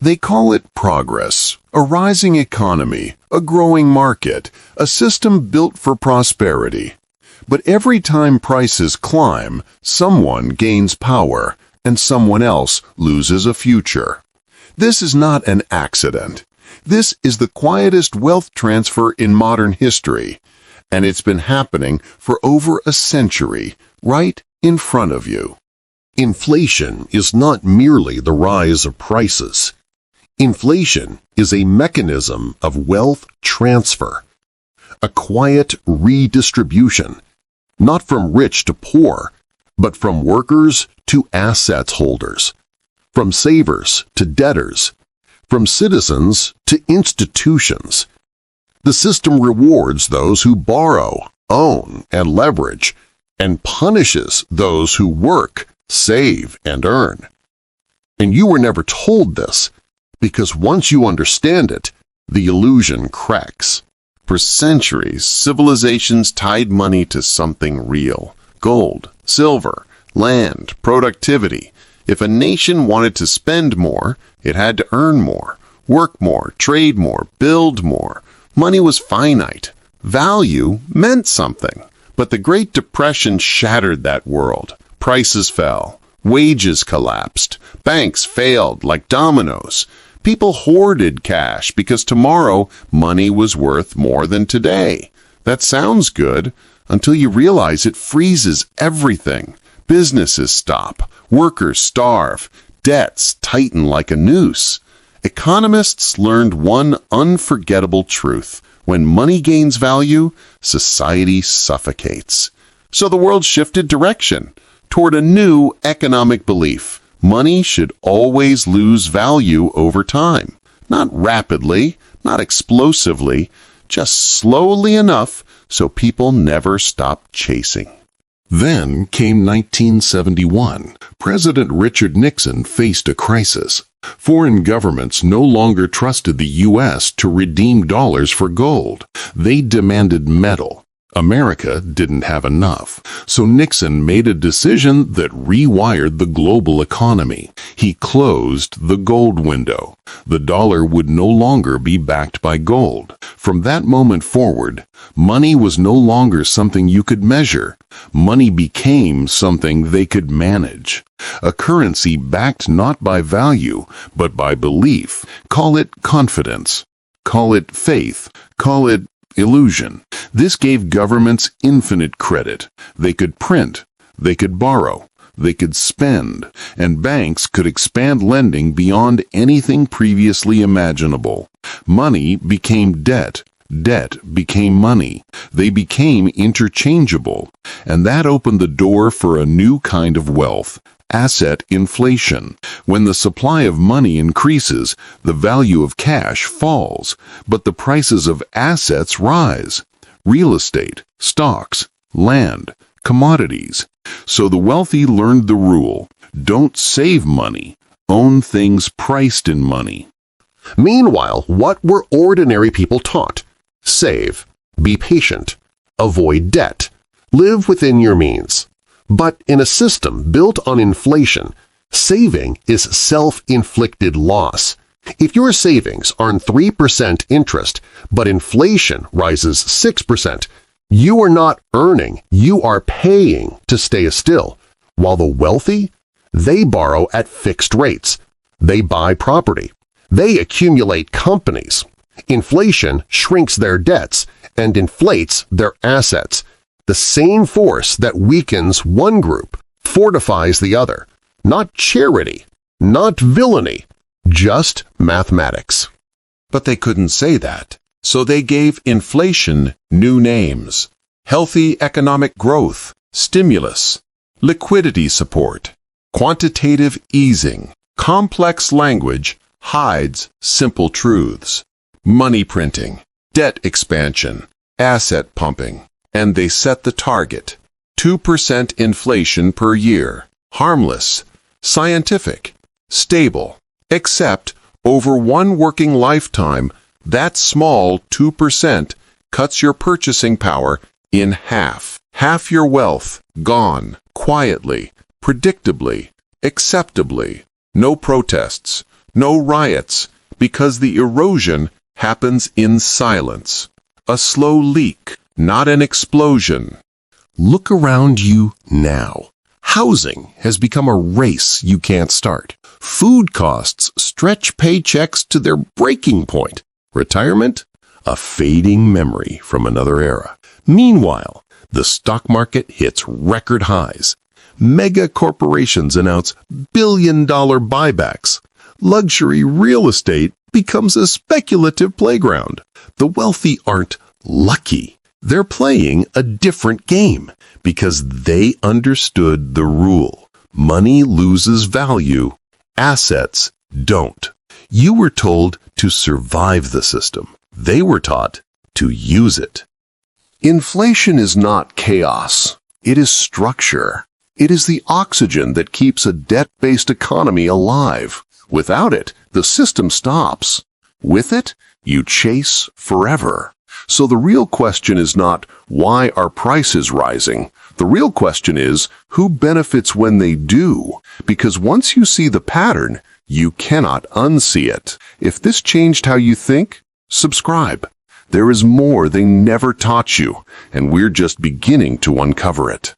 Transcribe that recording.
They call it progress, a rising economy, a growing market, a system built for prosperity. But every time prices climb, someone gains power, and someone else loses a future. This is not an accident. This is the quietest wealth transfer in modern history, and it's been happening for over a century, right in front of you. Inflation is not merely the rise of prices. Inflation is a mechanism of wealth transfer, a quiet redistribution, not from rich to poor, but from workers to assets holders, from savers to debtors, from citizens to institutions. The system rewards those who borrow, own, and leverage, and punishes those who work, save, and earn. And you were never told this, because once you understand it, the illusion cracks. For centuries, civilizations tied money to something real: gold, silver, land, productivity. If a nation wanted to spend more, it had to earn more, work more, trade more, build more. Money was finite. Value meant something. But the Great Depression shattered that world. Prices fell. Wages collapsed. Banks failed like dominoes. People hoarded cash because tomorrow money was worth more than today. That sounds good until you realize it freezes everything. Businesses stop. Workers starve. Debts tighten like a noose. Economists learned one unforgettable truth. When money gains value, society suffocates. So the world shifted direction toward a new economic belief. Money should always lose value over time. Not rapidly, not explosively, just slowly enough so people never stop chasing. Then came 1971. President Richard Nixon faced a crisis. Foreign governments no longer trusted the U.S. to redeem dollars for gold. They demanded metal. America didn't have enough, so Nixon made a decision that rewired the global economy. He closed the gold window. The dollar would no longer be backed by gold. From that moment forward, money was no longer something you could measure. Money became something they could manage. A currency backed not by value, but by belief. Call it confidence. Call it faith. Call it illusion. This gave governments infinite credit. They could print, they could borrow, they could spend, and banks could expand lending beyond anything previously imaginable. Money became debt. Debt became money. They became interchangeable, and that opened the door for a new kind of wealth. Asset inflation. When the supply of money increases, the value of cash falls, but the prices of assets rise. Real estate, stocks, land, commodities. So the wealthy learned the rule: don't save money, own things priced in money. Meanwhile, what were ordinary people taught? Save, be patient, avoid debt, live within your means. But in a system built on inflation, saving is self-inflicted loss. If your savings earn 3% interest, but inflation rises 6%, you are not earning, you are paying to stay still. While the wealthy, they borrow at fixed rates. They buy property. They accumulate companies. Inflation shrinks their debts and inflates their assets. The same force that weakens one group fortifies the other. Not charity, not villainy, just mathematics. But they couldn't say that, so they gave inflation new names: healthy economic growth, stimulus, liquidity support, quantitative easing. Complex language hides simple truths: money printing, debt expansion, asset pumping. And they set the target: 2% inflation per year, harmless, scientific, stable. Except, over one working lifetime, that small 2% cuts your purchasing power in half. Half your wealth gone, quietly, predictably, acceptably. No protests, No riots, because the erosion happens in silence. A slow leak, not an explosion. Look around you now. Housing has become a race you can't start. Food costs stretch paychecks to their breaking point. Retirement? A fading memory from another era. Meanwhile, the stock market hits record highs. Mega corporations announce billion-dollar buybacks. Luxury real estate becomes a speculative playground. The wealthy aren't lucky. They're playing a different game because they understood the rule. Money loses value. Assets don't. You were told to survive the system. They were taught to use it. Inflation is not chaos. It is structure. It is the oxygen that keeps a debt-based economy alive. Without it, the system stops. With it, you chase forever. So the real question is not, why are prices rising? The real question is, who benefits when they do? Because once you see the pattern, you cannot unsee it. If this changed how you think, subscribe. There is more they never taught you, and we're just beginning to uncover it.